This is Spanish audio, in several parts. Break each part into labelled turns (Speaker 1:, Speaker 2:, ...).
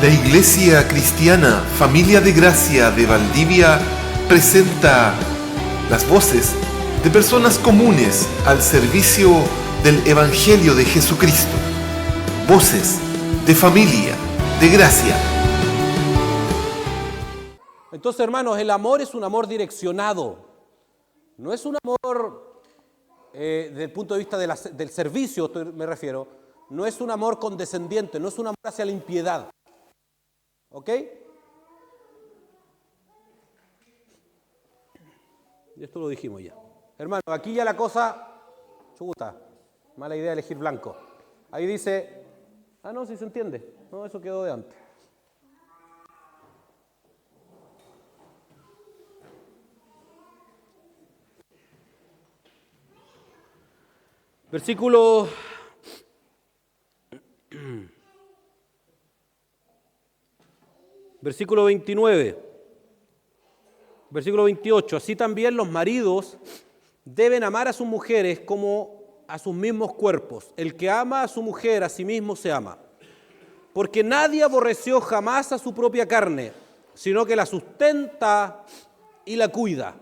Speaker 1: La Iglesia Cristiana Familia de Gracia de Valdivia presenta las voces de personas comunes al servicio del Evangelio de Jesucristo. Voces de familia de gracia.
Speaker 2: Entonces, hermanos, el amor es un amor direccionado. No es un amor, desde el punto de vista del servicio, me refiero, no es un amor condescendiente, no es un amor hacia la impiedad. ¿Ok? Y esto lo dijimos ya. Hermano, aquí ya la cosa, chuta, mala idea elegir blanco. Ahí dice, no, si se entiende. No, eso quedó de antes. Versículo 29, versículo 28. Así también los maridos deben amar a sus mujeres como a sus mismos cuerpos. El que ama a su mujer a sí mismo se ama. Porque nadie aborreció jamás a su propia carne, sino que la sustenta y la cuida.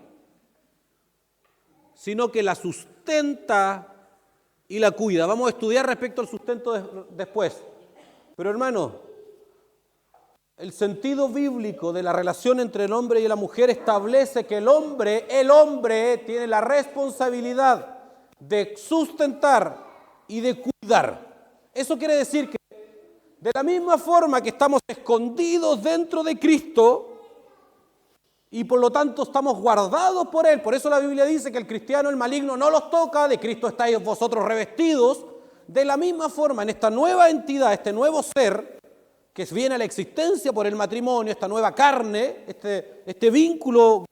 Speaker 2: Vamos a estudiar respecto al sustento después. Pero hermano, el sentido bíblico de la relación entre el hombre y la mujer establece que el hombre tiene la responsabilidad de sustentar y de cuidar. Eso quiere decir que de la misma forma que estamos escondidos dentro de Cristo y por lo tanto estamos guardados por Él, por eso la Biblia dice que el cristiano, el maligno, no los toca, de Cristo estáis vosotros revestidos. De la misma forma, en esta nueva entidad, este nuevo ser, que viene a la existencia por el matrimonio, esta nueva carne, este vínculo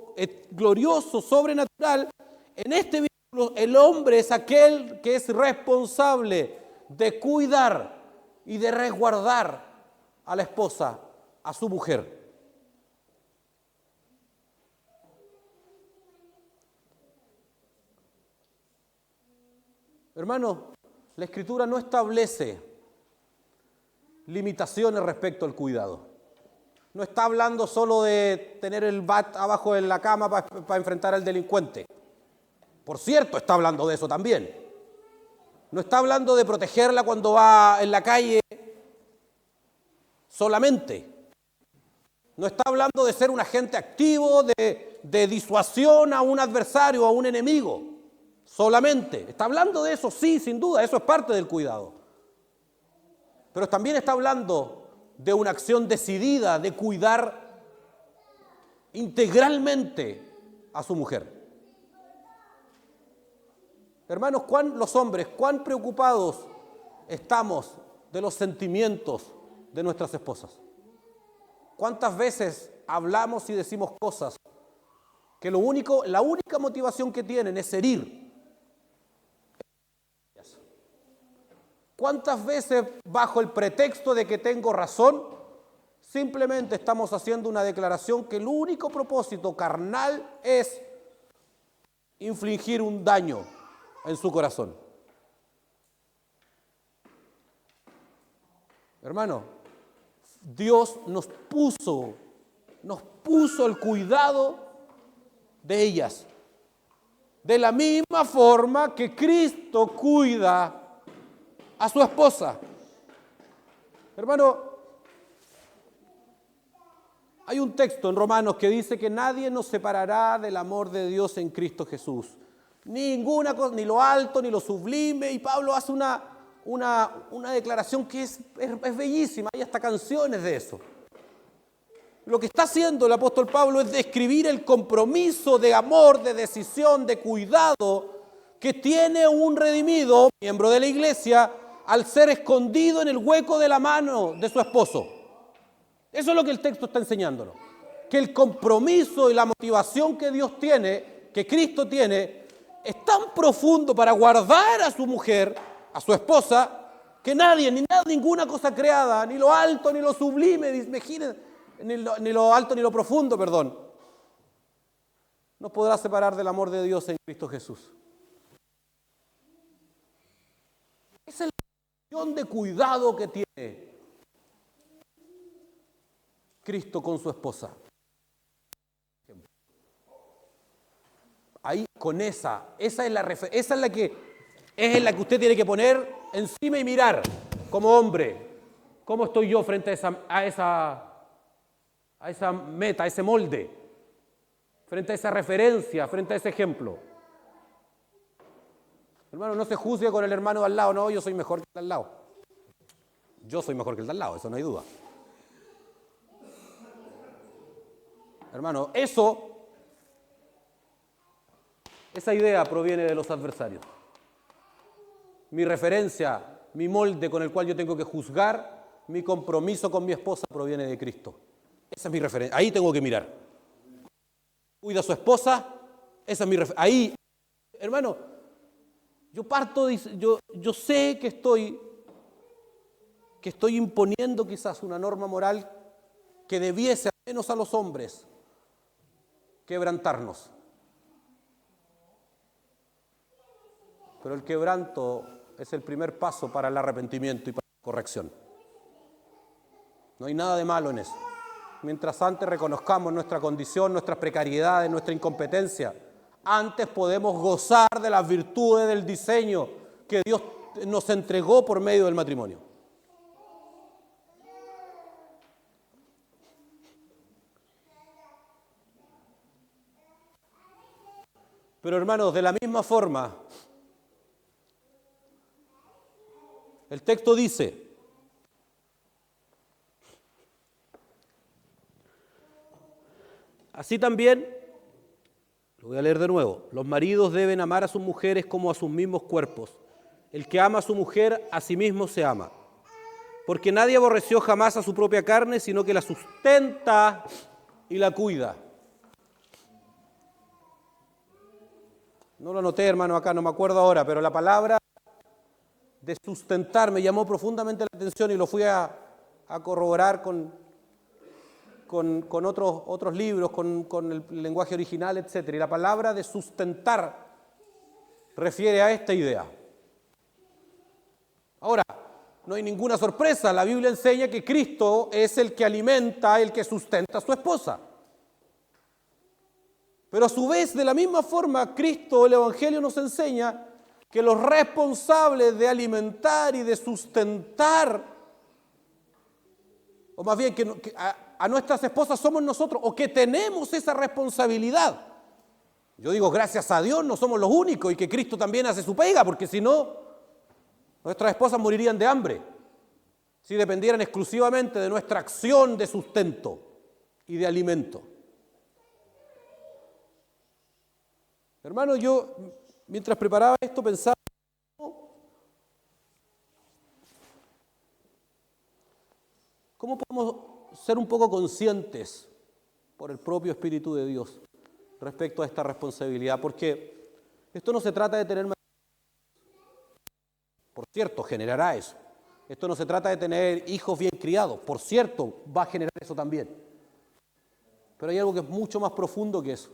Speaker 2: glorioso, sobrenatural, en este vínculo el hombre es aquel que es responsable de cuidar y de resguardar a la esposa, a su mujer. Hermano, la Escritura no establece limitaciones respecto al cuidado. No está hablando solo de tener el bat abajo de la cama para enfrentar al delincuente. Por cierto, está hablando de eso también. No está hablando de protegerla cuando va en la calle solamente. No está hablando de ser un agente activo de disuasión a un adversario, a un enemigo, solamente. Está hablando de eso, sí, sin duda, eso es parte del cuidado. Pero también está hablando de una acción decidida de cuidar integralmente a su mujer. Hermanos, los hombres, cuán preocupados estamos de los sentimientos de nuestras esposas. ¿Cuántas veces hablamos y decimos cosas que la única motivación que tienen es herir? ¿Cuántas veces, bajo el pretexto de que tengo razón, simplemente estamos haciendo una declaración que el único propósito carnal es infligir un daño en su corazón? Hermano, Dios nos puso el cuidado de ellas. De la misma forma que Cristo cuida a su esposa. Hermano, hay un texto en Romanos que dice que nadie nos separará del amor de Dios en Cristo Jesús. Ninguna cosa, ni lo alto, ni lo sublime. Y Pablo hace una declaración que es bellísima. Hay hasta canciones de eso. Lo que está haciendo el apóstol Pablo es describir el compromiso de amor, de decisión, de cuidado que tiene un redimido, miembro de la iglesia, al ser escondido en el hueco de la mano de su esposo. Eso es lo que el texto está enseñándonos. Que el compromiso y la motivación que Dios tiene, que Cristo tiene, es tan profundo para guardar a su mujer, a su esposa, que nadie, ninguna cosa creada, ni lo alto ni lo sublime, ni lo alto ni lo profundo, nos podrá separar del amor de Dios en Cristo Jesús. Esa es la de cuidado que tiene Cristo con su esposa. Ahí, con esa es la que usted tiene que poner encima y mirar como hombre. ¿Cómo estoy yo frente a esa meta, a ese molde? Frente a esa referencia, frente a ese ejemplo. Hermano, no se juzgue con el hermano de al lado. No, yo soy mejor que el de al lado. Yo soy mejor que el de al lado, eso no hay duda. Hermano, esa idea proviene de los adversarios. Mi referencia, mi molde con el cual yo tengo que juzgar, mi compromiso con mi esposa proviene de Cristo. Esa es mi referencia. Ahí tengo que mirar. Cuida a su esposa, esa es mi referencia. Ahí, hermano, yo sé que estoy imponiendo quizás una norma moral que debiese, al menos a los hombres, quebrantarnos. Pero el quebranto es el primer paso para el arrepentimiento y para la corrección. No hay nada de malo en eso. Mientras antes reconozcamos nuestra condición, nuestras precariedades, nuestra incompetencia, antes podemos gozar de las virtudes del diseño que Dios nos entregó por medio del matrimonio. Pero hermanos, de la misma forma, el texto dice, así también, lo voy a leer de nuevo, los maridos deben amar a sus mujeres como a sus mismos cuerpos. El que ama a su mujer, a sí mismo se ama. Porque nadie aborreció jamás a su propia carne, sino que la sustenta y la cuida. No lo anoté, hermano, acá, no me acuerdo ahora, pero la palabra de sustentar me llamó profundamente la atención y lo fui a corroborar con otros libros, con el lenguaje original, etc. Y la palabra de sustentar refiere a esta idea. Ahora, no hay ninguna sorpresa, la Biblia enseña que Cristo es el que alimenta, el que sustenta a su esposa. Pero a su vez, de la misma forma, Cristo, el Evangelio nos enseña que los responsables de alimentar y de sustentar, o más bien que a nuestras esposas somos nosotros, o que tenemos esa responsabilidad. Yo digo, gracias a Dios no somos los únicos y que Cristo también hace su pega, porque si no, nuestras esposas morirían de hambre, si dependieran exclusivamente de nuestra acción de sustento y de alimento. Hermano, yo mientras preparaba esto pensaba, ¿cómo podemos ser un poco conscientes por el propio Espíritu de Dios respecto a esta responsabilidad? Porque esto no se trata de tener, por cierto, generará eso. Esto no se trata de tener hijos bien criados, por cierto, va a generar eso también. Pero hay algo que es mucho más profundo que eso.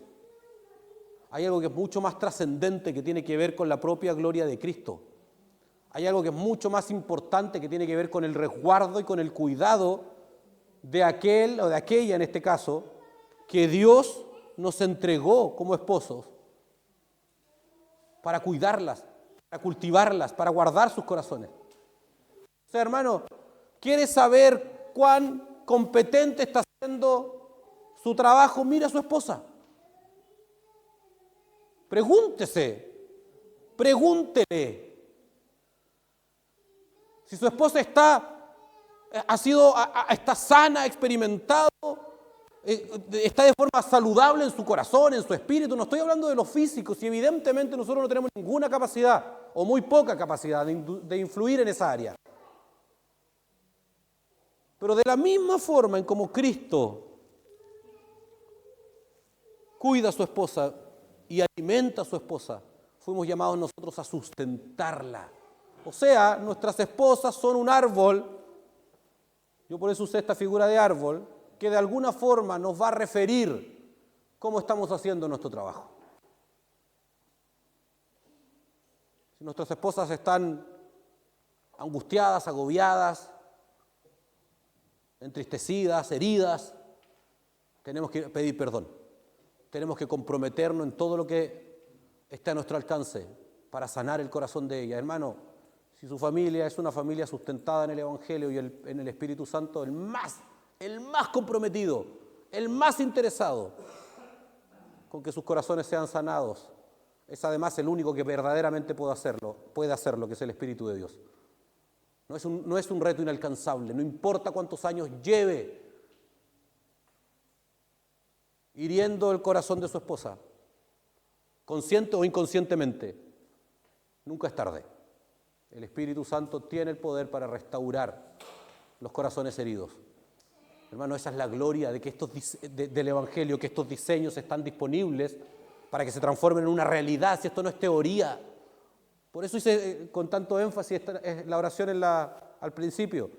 Speaker 2: Hay algo que es mucho más trascendente que tiene que ver con la propia gloria de Cristo. Hay algo que es mucho más importante que tiene que ver con el resguardo y con el cuidado de aquel o de aquella, en este caso, que Dios nos entregó como esposos para cuidarlas, para cultivarlas, para guardar sus corazones. O sea, hermano, ¿quiere saber cuán competente está haciendo su trabajo? Mira a su esposa. Pregúntele. Si su esposa está sana, ha experimentado, está de forma saludable en su corazón, en su espíritu. No estoy hablando de lo físico, si evidentemente nosotros no tenemos ninguna capacidad o muy poca capacidad de influir en esa área. Pero de la misma forma en como Cristo cuida a su esposa y alimenta a su esposa, fuimos llamados nosotros a sustentarla. O sea, nuestras esposas son un árbol, yo por eso usé esta figura de árbol, que de alguna forma nos va a referir cómo estamos haciendo nuestro trabajo. Si nuestras esposas están angustiadas, agobiadas, entristecidas, heridas, tenemos que pedir perdón. Tenemos que comprometernos en todo lo que está a nuestro alcance para sanar el corazón de ella. Hermano, si su familia es una familia sustentada en el Evangelio y en el Espíritu Santo, el más comprometido, el más interesado con que sus corazones sean sanados, es además el único que verdaderamente puede hacerlo, que es el Espíritu de Dios. No es un reto inalcanzable, no importa cuántos años lleve hiriendo el corazón de su esposa, consciente o inconscientemente, nunca es tarde. El Espíritu Santo tiene el poder para restaurar los corazones heridos. Hermano, esa es la gloria de que del Evangelio, que estos diseños están disponibles para que se transformen en una realidad, si esto no es teoría. Por eso hice con tanto énfasis la oración al principio.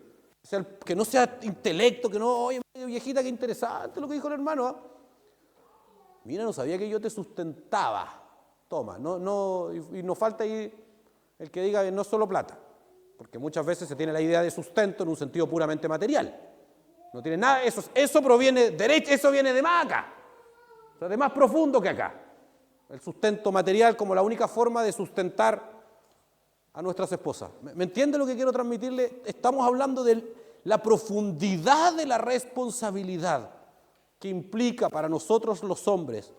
Speaker 2: O sea, que no sea intelecto, que no, oye, viejita, qué interesante lo que dijo el hermano, ¿eh? Mira, no sabía que yo te sustentaba. Toma, y nos falta ahí el que diga no solo plata, porque muchas veces se tiene la idea de sustento en un sentido puramente material. No tiene nada, eso proviene derecho, eso viene de más acá, o sea, de más profundo que acá. El sustento material como la única forma de sustentar a nuestras esposas. ¿Me entiende lo que quiero transmitirle? Estamos hablando de la profundidad de la responsabilidad que implica para nosotros los hombres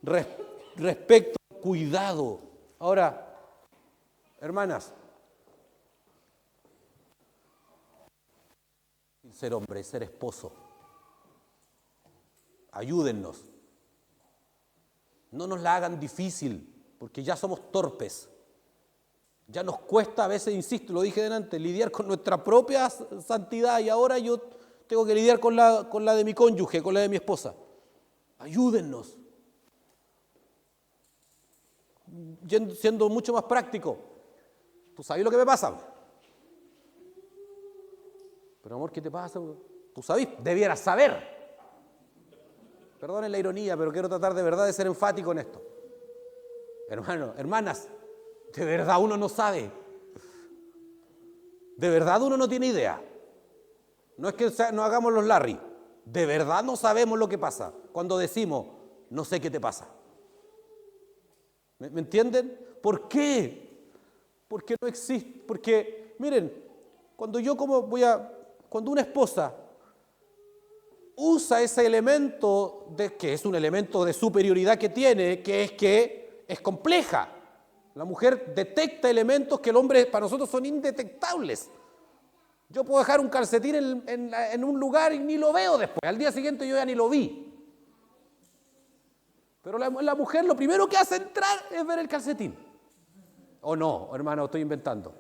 Speaker 2: respecto al cuidado. Ahora, hermanas, ser hombre, ser esposo, ayúdennos. No nos la hagan difícil, porque ya somos torpes. Ya nos cuesta a veces, insisto, lo dije delante, lidiar con nuestra propia santidad y ahora yo tengo que lidiar con la de mi cónyuge, con la de mi esposa. Ayúdennos. Siendo mucho más práctico. ¿Tú sabes lo que me pasa? Pero amor, ¿qué te pasa? ¿Tú sabes? Debieras saber. Perdonen la ironía, pero quiero tratar de verdad de ser enfático en esto. Hermanos, hermanas, de verdad uno no sabe. De verdad uno no tiene idea. No es que nos hagamos los Larry. De verdad no sabemos lo que pasa cuando decimos, no sé qué te pasa. ¿Me entienden? ¿Por qué? Porque no existe. Porque, miren, cuando una esposa usa ese elemento que es un elemento de superioridad que tiene, que es compleja. La mujer detecta elementos que el hombre para nosotros son indetectables. Yo puedo dejar un calcetín en un lugar y ni lo veo después. Al día siguiente yo ya ni lo vi. Pero la mujer lo primero que hace entrar es ver el calcetín. ¿O no, hermano? Estoy inventando.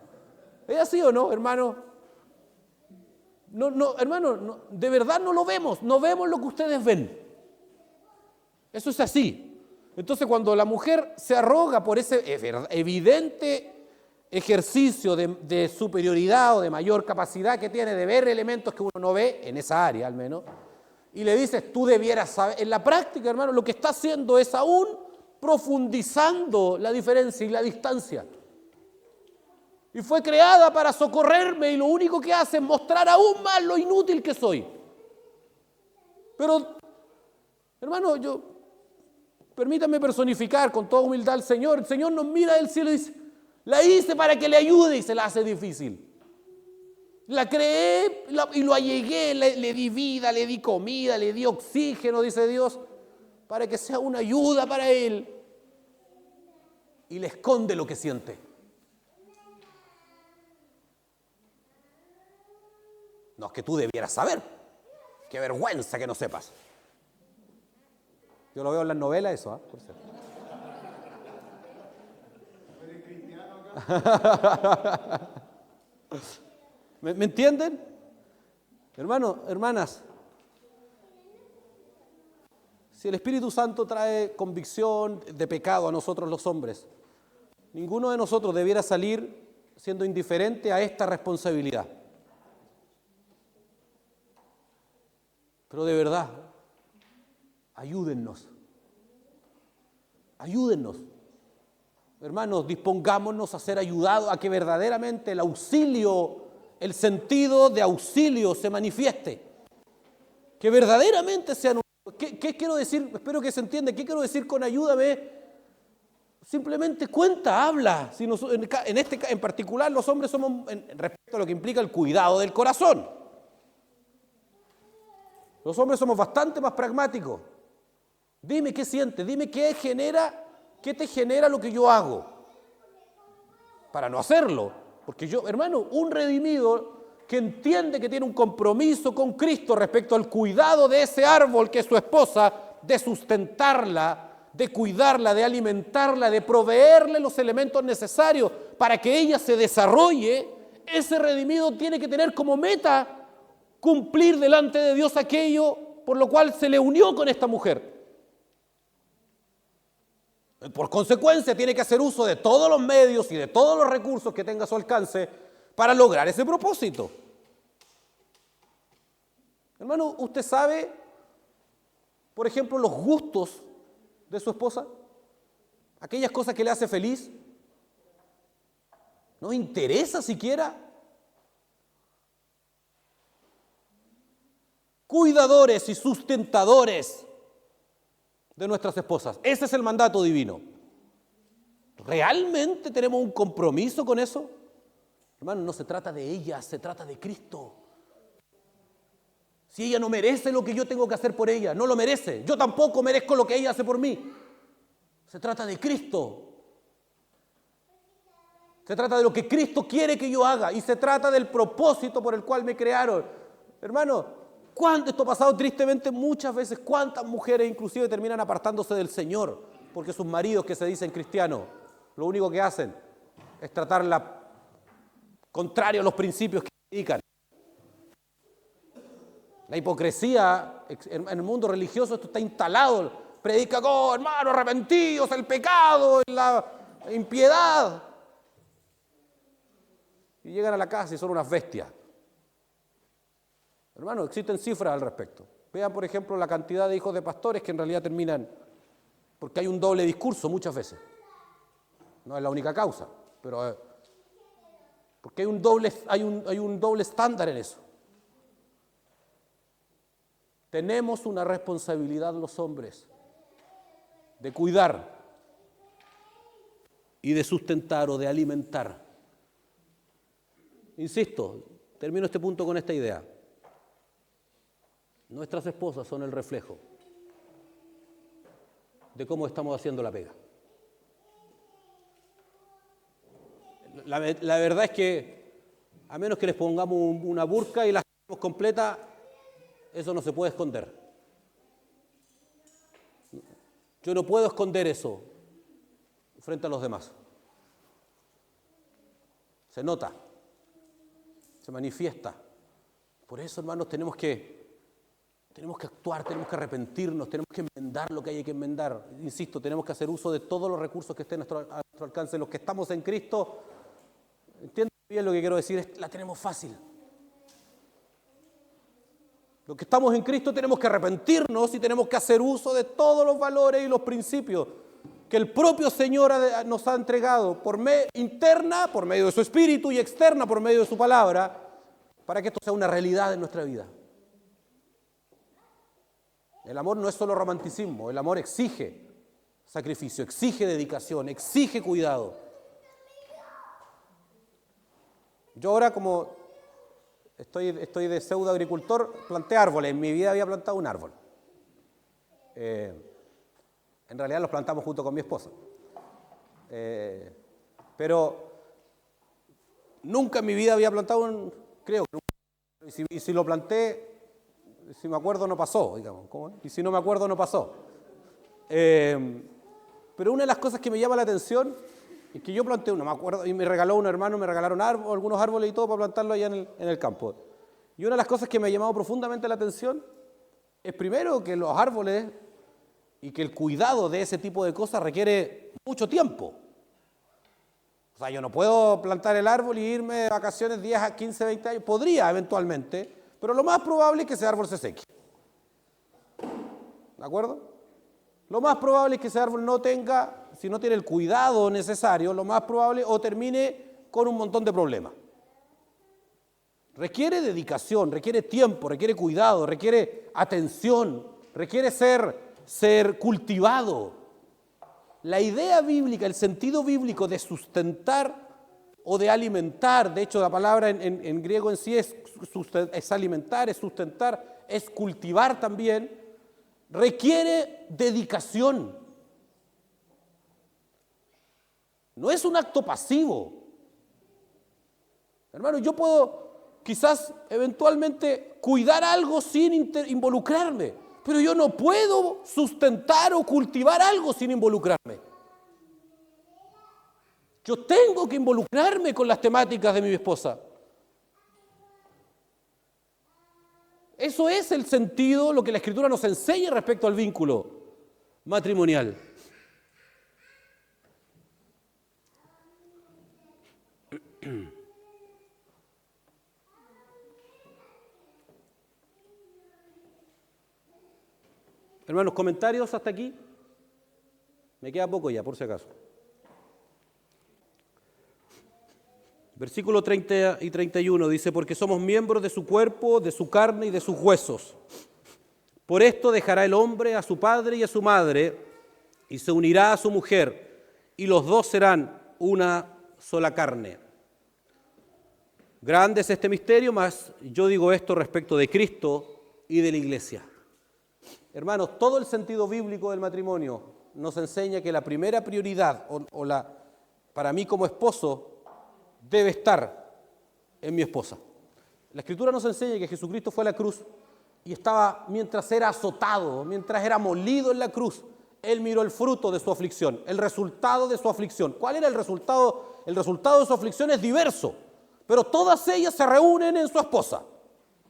Speaker 2: ¿Es así o no, hermano? No, hermano, de verdad no lo vemos. No vemos lo que ustedes ven. Eso es así. Entonces, cuando la mujer se arroga por ese evidente ejercicio de superioridad o de mayor capacidad que tiene de ver elementos que uno no ve, en esa área al menos, y le dices, tú debieras saber, en la práctica, hermano, lo que está haciendo es aún profundizando la diferencia y la distancia. Y fue creada para socorrerme y lo único que hace es mostrar aún más lo inútil que soy. Pero, hermano, permítame personificar con toda humildad al Señor. El Señor nos mira del cielo y dice, la hice para que le ayude y se la hace difícil. La creé y lo allegué, le di vida, le di comida, le di oxígeno, dice Dios, para que sea una ayuda para Él. Y le esconde lo que siente. No, es que tú debieras saber. Qué vergüenza que no sepas. Yo lo veo en las novelas eso, por cierto. ¿Me entienden? Hermanos, hermanas, si el Espíritu Santo trae convicción de pecado a nosotros los hombres, ninguno de nosotros debiera salir siendo indiferente a esta responsabilidad. Pero de verdad, ayúdennos. Ayúdennos. Hermanos, dispongámonos a ser ayudados, a que verdaderamente el auxilio, el sentido de auxilio se manifieste. Que verdaderamente sean ¿Qué quiero decir? Espero que se entienda. ¿Qué quiero decir con ayúdame? Simplemente cuenta, habla. Si en particular los hombres somos, respecto a lo que implica el cuidado del corazón, los hombres somos bastante más pragmáticos. Dime qué sientes, dime qué te genera lo que yo hago para no hacerlo. Porque yo, hermano, un redimido que entiende que tiene un compromiso con Cristo respecto al cuidado de ese árbol que es su esposa, de sustentarla, de cuidarla, de alimentarla, de proveerle los elementos necesarios para que ella se desarrolle, ese redimido tiene que tener como meta cumplir delante de Dios aquello por lo cual se le unió con esta mujer. Por consecuencia, tiene que hacer uso de todos los medios y de todos los recursos que tenga a su alcance para lograr ese propósito. Hermano, ¿usted sabe, por ejemplo, los gustos de su esposa? Aquellas cosas que le hace feliz. ¿No interesa siquiera? Cuidadores y sustentadores de nuestras esposas. Ese es el mandato divino. ¿Realmente tenemos un compromiso con eso? Hermano, no se trata de ella, se trata de Cristo. Si ella no merece lo que yo tengo que hacer por ella, no lo merece. Yo tampoco merezco lo que ella hace por mí. Se trata de Cristo. Se trata de lo que Cristo quiere que yo haga y se trata del propósito por el cual me crearon. Hermano, esto ha pasado tristemente muchas veces. ¿Cuántas mujeres inclusive terminan apartándose del Señor? Porque sus maridos que se dicen cristianos, lo único que hacen es tratarla contrario a los principios que predican. La hipocresía en el mundo religioso, esto está instalado. Predica, oh, hermano, arrepentidos, el pecado, la impiedad. Y llegan a la casa y son unas bestias. Hermano, existen cifras al respecto. Vean, por ejemplo, la cantidad de hijos de pastores que en realidad terminan, porque hay un doble discurso muchas veces. No es la única causa, pero porque hay un doble estándar en eso. Tenemos una responsabilidad los hombres de cuidar y de sustentar o de alimentar. Insisto, termino este punto con esta idea. Nuestras esposas son el reflejo de cómo estamos haciendo la pega. La verdad es que, a menos que les pongamos una burka y la hagamos completa, eso no se puede esconder. Yo no puedo esconder eso frente a los demás. Se nota, se manifiesta. Por eso, hermanos, tenemos que actuar, tenemos que arrepentirnos, tenemos que enmendar lo que hay que enmendar. Insisto, tenemos que hacer uso de todos los recursos que estén a nuestro alcance. Los que estamos en Cristo, entienden bien lo que quiero decir, la tenemos fácil. Los que estamos en Cristo tenemos que arrepentirnos y tenemos que hacer uso de todos los valores y los principios que el propio Señor nos ha entregado interna, por medio de su Espíritu, y externa, por medio de su palabra, para que esto sea una realidad en nuestra vida. El amor no es solo romanticismo, el amor exige sacrificio, exige dedicación, exige cuidado. Yo ahora, como estoy de pseudo agricultor, planté árboles. En mi vida había plantado un árbol. En realidad los plantamos junto con mi esposa. Pero nunca en mi vida había plantado creo que nunca. Y si lo planté, si me acuerdo no pasó, digamos. ¿Cómo es? Y si no me acuerdo no pasó. Pero una de las cosas que me llama la atención es que yo planté uno, me acuerdo, y me regaló un hermano, me regalaron algunos árboles y todo para plantarlo allá en el campo. Y una de las cosas que me ha llamado profundamente la atención es primero que los árboles y que el cuidado de ese tipo de cosas requiere mucho tiempo. O sea, yo no puedo plantar el árbol y irme de vacaciones 10 a 15, 20 años. Podría eventualmente, pero lo más probable es que ese árbol se seque. ¿De acuerdo? Lo más probable es que ese árbol no tenga, si no tiene el cuidado necesario, lo más probable o termine con un montón de problemas. Requiere dedicación, requiere tiempo, requiere cuidado, requiere atención, requiere ser cultivado. La idea bíblica, el sentido bíblico de sustentar o de alimentar, de hecho la palabra en griego en sí es alimentar, es sustentar, es cultivar también, requiere dedicación. No es un acto pasivo. Hermano, yo puedo quizás eventualmente cuidar algo sin involucrarme, pero yo no puedo sustentar o cultivar algo sin involucrarme. Yo tengo que involucrarme con las temáticas de mi esposa. Eso es el sentido, lo que la Escritura nos enseña respecto al vínculo matrimonial. Hermanos, ¿comentarios hasta aquí? Me queda poco ya, por si acaso. Versículo 30 y 31 dice, porque somos miembros de su cuerpo, de su carne y de sus huesos. Por esto dejará el hombre a su padre y a su madre, y se unirá a su mujer, y los dos serán una sola carne. Grande es este misterio, mas yo digo esto respecto de Cristo y de la iglesia. Hermanos, todo el sentido bíblico del matrimonio nos enseña que la primera prioridad, para mí como esposo, debe estar en mi esposa. La Escritura nos enseña que Jesucristo fue a la cruz y estaba, mientras era azotado, mientras era molido en la cruz, Él miró el fruto de su aflicción, el resultado de su aflicción. ¿Cuál era el resultado? El resultado de su aflicción es diverso, pero todas ellas se reúnen en su esposa.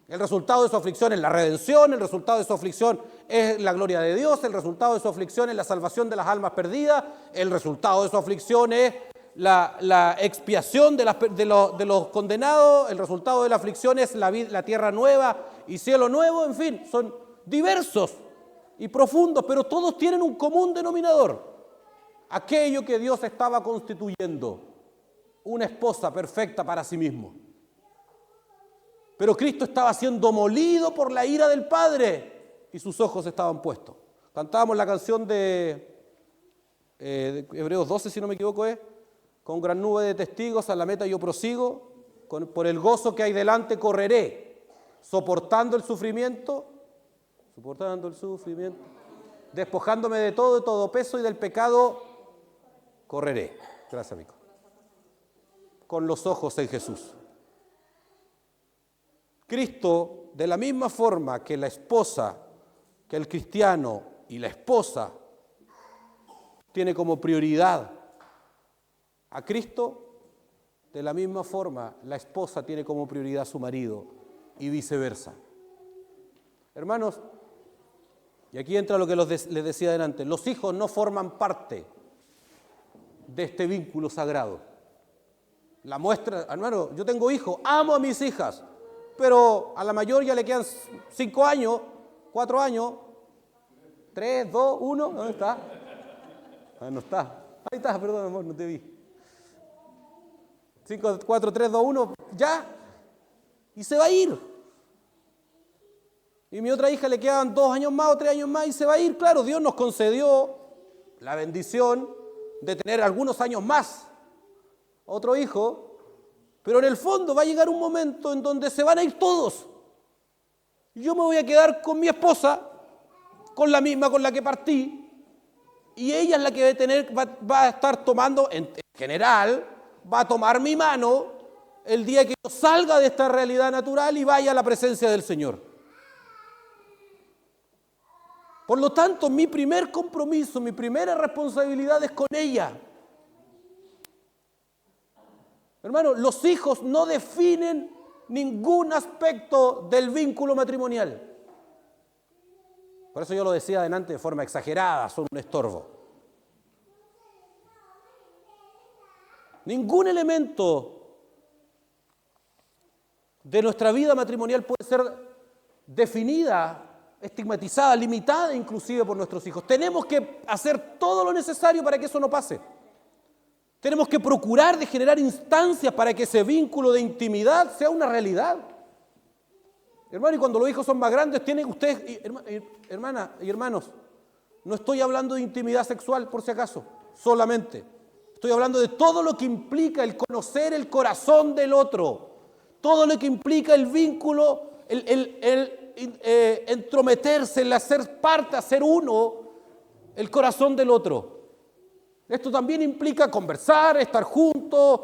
Speaker 2: El resultado de su aflicción es la redención, el resultado de su aflicción es la gloria de Dios, el resultado de su aflicción es la salvación de las almas perdidas, el resultado de su aflicción es la expiación de los condenados, el resultado de la aflicción es la tierra nueva y cielo nuevo, en fin, son diversos y profundos, pero todos tienen un común denominador: aquello que Dios estaba constituyendo, una esposa perfecta para sí mismo. Pero Cristo estaba siendo molido por la ira del Padre y sus ojos estaban puestos. Cantábamos la canción de Hebreos 12, si no me equivoco, con gran nube de testigos a la meta yo prosigo, por el gozo que hay delante correré, soportando el sufrimiento, despojándome de todo peso y del pecado, correré. Gracias, amigo. Con los ojos en Jesús. Cristo, de la misma forma que la esposa, que el cristiano y la esposa tiene como prioridad a Cristo, de la misma forma la esposa tiene como prioridad a su marido y viceversa. Hermanos, y aquí entra lo que les decía adelante, los hijos no forman parte de este vínculo sagrado. La muestra, hermano, yo tengo hijos, amo a mis hijas, pero a la mayor ya le quedan 5 años, 4 años, 3, 2, 1, ¿dónde está? No está. Ahí está, perdón, amor, no te vi. 5, 4, 3, 2, 1, ya, y se va a ir. Y mi otra hija le quedan 2 años más o 3 años más y se va a ir. Claro, Dios nos concedió la bendición de tener algunos años más otro hijo, pero en el fondo va a llegar un momento en donde se van a ir todos. Yo me voy a quedar con mi esposa, con la misma con la que partí, y ella es la que va a estar tomando, en general, va a tomar mi mano el día que yo salga de esta realidad natural y vaya a la presencia del Señor. Por lo tanto, mi primer compromiso, mi primera responsabilidad es con ella. Hermano, los hijos no definen ningún aspecto del vínculo matrimonial. Por eso yo lo decía adelante de forma exagerada, son un estorbo. Ningún elemento de nuestra vida matrimonial puede ser definida, estigmatizada, limitada inclusive por nuestros hijos. Tenemos que hacer todo lo necesario para que eso no pase. Tenemos que procurar de generar instancias para que ese vínculo de intimidad sea una realidad. Hermano, y cuando los hijos son más grandes, tienen ustedes, hermanas y hermanos, no estoy hablando de intimidad sexual, por si acaso, solamente. Estoy hablando de todo lo que implica el conocer el corazón del otro, todo lo que implica el vínculo, entrometerse, el hacer parte, hacer uno, el corazón del otro. Esto también implica conversar, estar juntos,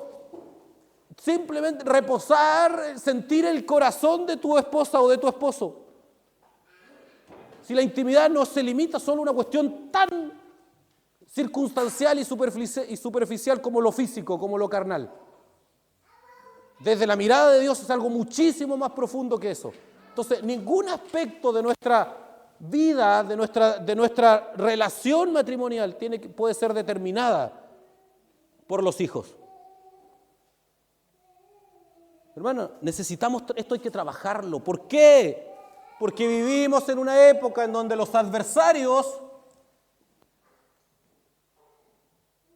Speaker 2: simplemente reposar, sentir el corazón de tu esposa o de tu esposo. Si la intimidad no se limita solo a una cuestión tan circunstancial y superficial como lo físico, como lo carnal. Desde la mirada de Dios es algo muchísimo más profundo que eso. Entonces, ningún aspecto de nuestra vida, de nuestra relación matrimonial puede ser determinada por los hijos. Hermano, necesitamos esto, hay que trabajarlo. ¿Por qué? Porque vivimos en una época en donde los adversarios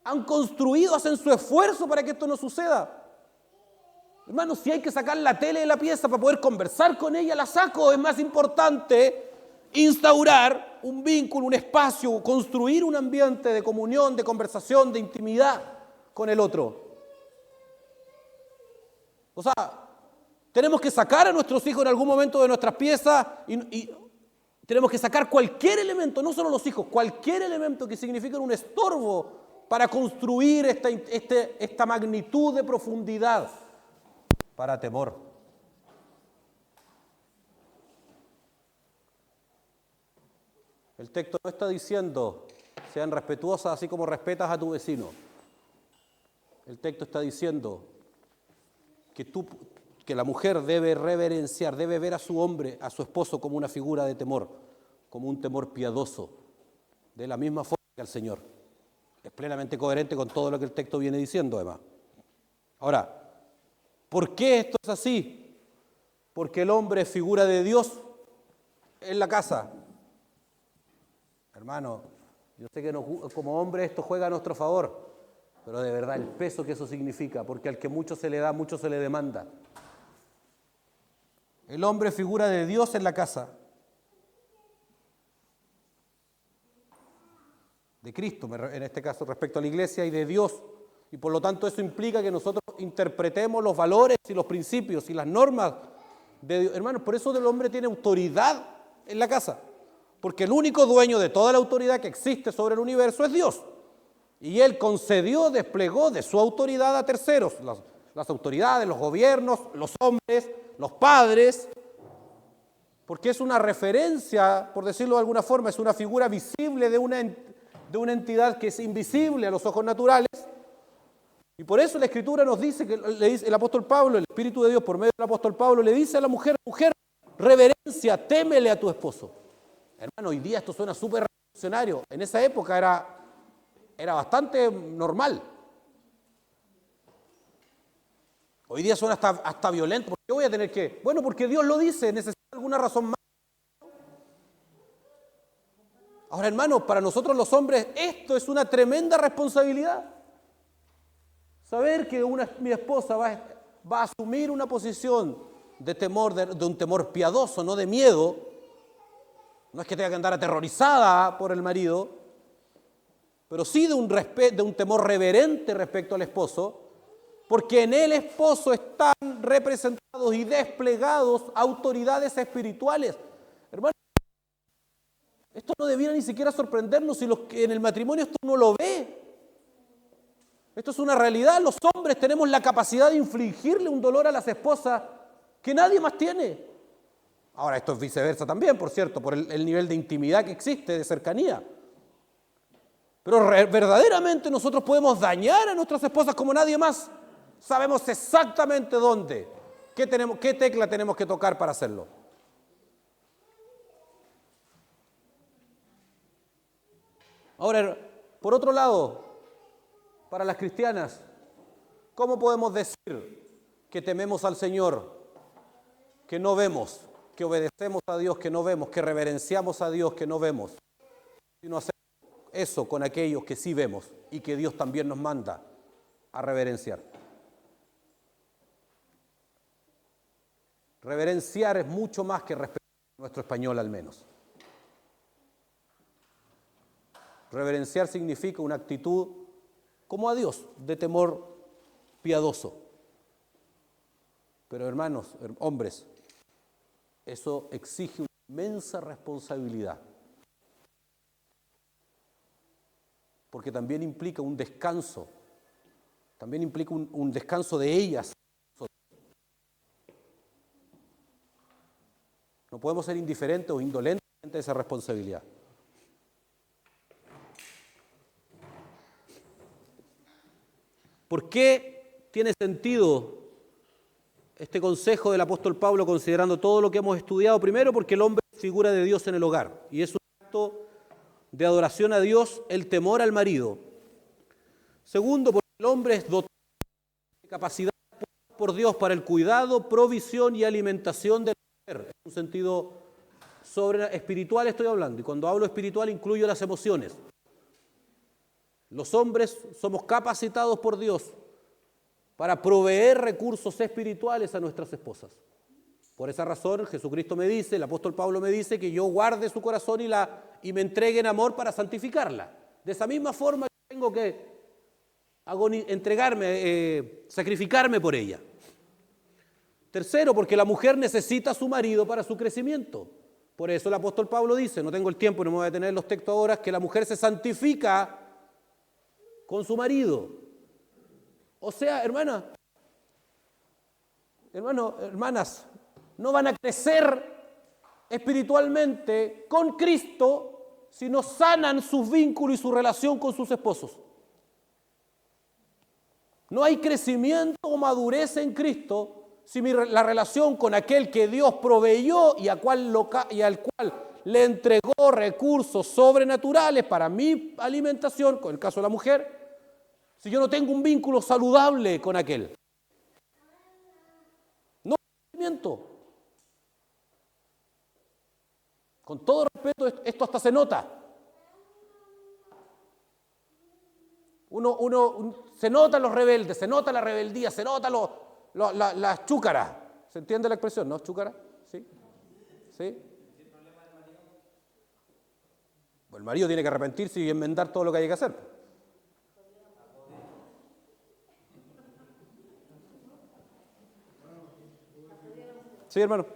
Speaker 2: han construido, hacen su esfuerzo para que esto no suceda. Hermano, si hay que sacar la tele de la pieza para poder conversar con ella, la saco. Es más importante instaurar un vínculo, un espacio, construir un ambiente de comunión, de conversación, de intimidad con el otro. O sea, tenemos que sacar a nuestros hijos en algún momento de nuestras piezas y tenemos que sacar cualquier elemento, no solo los hijos, cualquier elemento que signifique un estorbo para construir esta magnitud de profundidad para temor. El texto no está diciendo sean respetuosas así como respetas a tu vecino. El texto está diciendo que la mujer debe reverenciar, debe ver a su hombre, a su esposo como una figura de temor, como un temor piadoso, de la misma forma que al Señor. Es plenamente coherente con todo lo que el texto viene diciendo, además. Ahora, ¿por qué esto es así? Porque el hombre es figura de Dios en la casa. Hermano, yo sé que como hombre esto juega a nuestro favor, pero de verdad el peso que eso significa, porque al que mucho se le da, mucho se le demanda. El hombre es figura de Dios en la casa, de Cristo, en este caso respecto a la iglesia, y de Dios. Y por lo tanto eso implica que nosotros interpretemos los valores y los principios y las normas de Dios. Hermanos, por eso el hombre tiene autoridad en la casa, porque el único dueño de toda la autoridad que existe sobre el universo es Dios. Y Él concedió, desplegó de su autoridad a terceros, las autoridades, los gobiernos, los hombres, los padres, porque es una referencia, por decirlo de alguna forma, es una figura visible de una entidad que es invisible a los ojos naturales. Y por eso la Escritura nos dice, que le dice el apóstol Pablo, el Espíritu de Dios por medio del apóstol Pablo, le dice a la mujer, mujer, reverencia, témele a tu esposo. Hermano, hoy día esto suena súper revolucionario. En esa época era bastante normal. Hoy día suena hasta violento. ¿Por qué voy a tener que? Bueno, porque Dios lo dice, necesita alguna razón más. Ahora, hermano, para nosotros los hombres esto es una tremenda responsabilidad. Saber que mi esposa va a asumir una posición de temor, de un temor piadoso, no de miedo. No es que tenga que andar aterrorizada por el marido, pero sí de un temor reverente respecto al esposo, porque en el esposo están representados y desplegados autoridades espirituales. Hermano, esto no debiera ni siquiera sorprendernos si en el matrimonio esto uno lo ve. Esto es una realidad. Los hombres tenemos la capacidad de infligirle un dolor a las esposas que nadie más tiene. Ahora, esto es viceversa también, por cierto, por el nivel de intimidad que existe, de cercanía. Pero verdaderamente nosotros podemos dañar a nuestras esposas como nadie más. Sabemos exactamente dónde, qué tecla tenemos que tocar para hacerlo. Ahora, por otro lado, para las cristianas, ¿cómo podemos decir que tememos al Señor, que no vemos, que obedecemos a Dios, que no vemos, que reverenciamos a Dios, que no vemos, sino hacemos eso con aquellos que sí vemos y que Dios también nos manda a reverenciar? Reverenciar es mucho más que respetar, nuestro español al menos. Reverenciar significa una actitud como a Dios, de temor piadoso. Pero hermanos, hombres, eso exige una inmensa responsabilidad. Porque también implica un descanso, también implica un descanso de ellas. No podemos ser indiferentes o indolentes ante esa responsabilidad. ¿Por qué tiene sentido este consejo del apóstol Pablo considerando todo lo que hemos estudiado? Primero, porque el hombre es figura de Dios en el hogar y es un acto de adoración a Dios el temor al marido. Segundo, porque el hombre es dotado de capacidad por Dios para el cuidado, provisión y alimentación de la mujer. En un sentido espiritual estoy hablando, y cuando hablo espiritual incluyo las emociones. Los hombres somos capacitados por Dios para proveer recursos espirituales a nuestras esposas. Por esa razón Jesucristo me dice, el apóstol Pablo me dice que yo guarde su corazón y me entregue en amor para santificarla. De esa misma forma tengo que entregarme, sacrificarme por ella. Tercero, porque la mujer necesita a su marido para su crecimiento. Por eso el apóstol Pablo dice, no tengo el tiempo, no me voy a detener en los textos ahora, que la mujer se santifica con su marido. O sea, hermanas, no van a crecer espiritualmente con Cristo si no sanan sus vínculos y su relación con sus esposos. No hay crecimiento o madurez en Cristo si la relación con aquel que Dios proveyó y al cual le entregó recursos sobrenaturales para mi alimentación, con el caso de la mujer, si yo no tengo un vínculo saludable con aquel. No hay crecimiento. Con todo respeto, esto hasta se nota. Se notan los rebeldes, se nota la rebeldía, se notan las chúcaras. ¿Se entiende la expresión, no? ¿Chúcara? ¿Sí? ¿Sí? Pues el marido tiene que arrepentirse y enmendar todo lo que hay que hacer. Sí, hermano.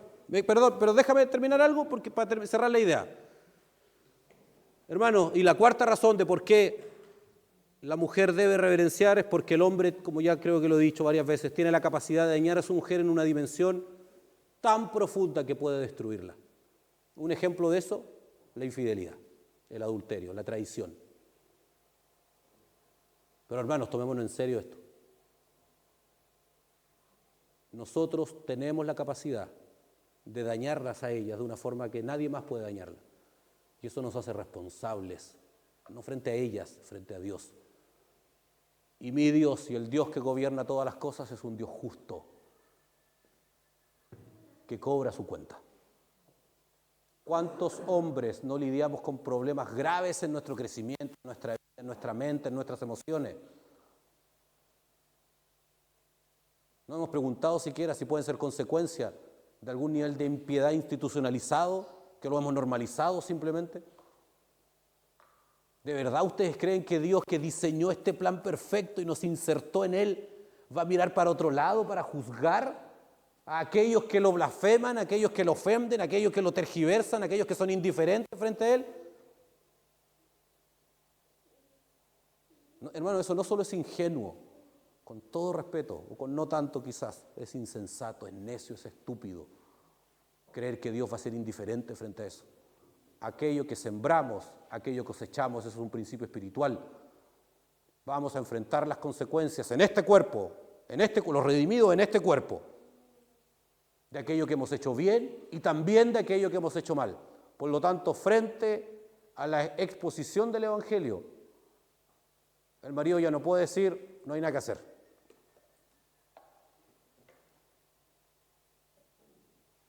Speaker 2: Perdón, pero déjame terminar algo porque para cerrar la idea. Hermano, y la cuarta razón de por qué la mujer debe reverenciar es porque el hombre, como ya creo que lo he dicho varias veces, tiene la capacidad de dañar a su mujer en una dimensión tan profunda que puede destruirla. Un ejemplo de eso, la infidelidad, el adulterio, la traición. Pero hermanos, tomémonos en serio esto. Nosotros tenemos la capacidad de dañarlas a ellas de una forma que nadie más puede dañarlas. Y eso nos hace responsables, no frente a ellas, frente a Dios. Y mi Dios y el Dios que gobierna todas las cosas es un Dios justo, que cobra su cuenta. ¿Cuántos hombres no lidiamos con problemas graves en nuestro crecimiento, en nuestra mente, en nuestras emociones? No hemos preguntado siquiera si pueden ser consecuencia de algún nivel de impiedad institucionalizado, que lo hemos normalizado simplemente. ¿De verdad ustedes creen que Dios, que diseñó este plan perfecto y nos insertó en él, va a mirar para otro lado para juzgar a aquellos que lo blasfeman, a aquellos que lo ofenden, a aquellos que lo tergiversan, a aquellos que son indiferentes frente a él? No, hermano, eso no solo es ingenuo, con todo respeto, o con no tanto quizás, es insensato, es necio, es estúpido creer que Dios va a ser indiferente frente a eso. Aquello que sembramos, aquello que cosechamos, eso es un principio espiritual. Vamos a enfrentar las consecuencias en este cuerpo, los redimidos en este cuerpo, de aquello que hemos hecho bien y también de aquello que hemos hecho mal. Por lo tanto, frente a la exposición del Evangelio, el marido ya no puede decir, no hay nada que hacer.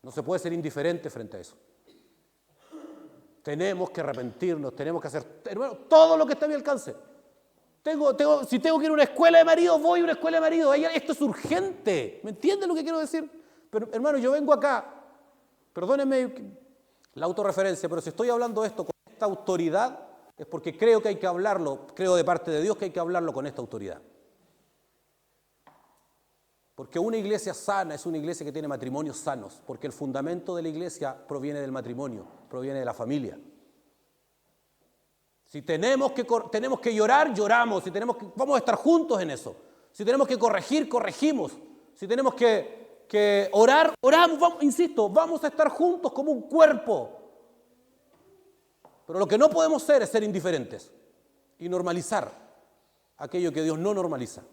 Speaker 2: No se puede ser indiferente frente a eso. Tenemos que arrepentirnos, tenemos que hacer, hermano, todo lo que está a mi alcance. Si tengo que ir a una escuela de maridos, voy a una escuela de maridos. Esto es urgente. ¿Me entienden lo que quiero decir? Pero hermano, yo vengo acá, perdónenme la autorreferencia, pero si estoy hablando esto con esta autoridad, es porque creo que hay que hablarlo, creo de parte de Dios que hay que hablarlo con esta autoridad. Porque una iglesia sana es una iglesia que tiene matrimonios sanos, porque el fundamento de la iglesia proviene del matrimonio, proviene de la familia. Si tenemos que llorar, lloramos. Si vamos a estar juntos en eso. Si tenemos que corregir, corregimos. Si tenemos que orar, oramos. Insisto, vamos a estar juntos como un cuerpo. Pero lo que no podemos ser es ser indiferentes y normalizar aquello que Dios no normaliza.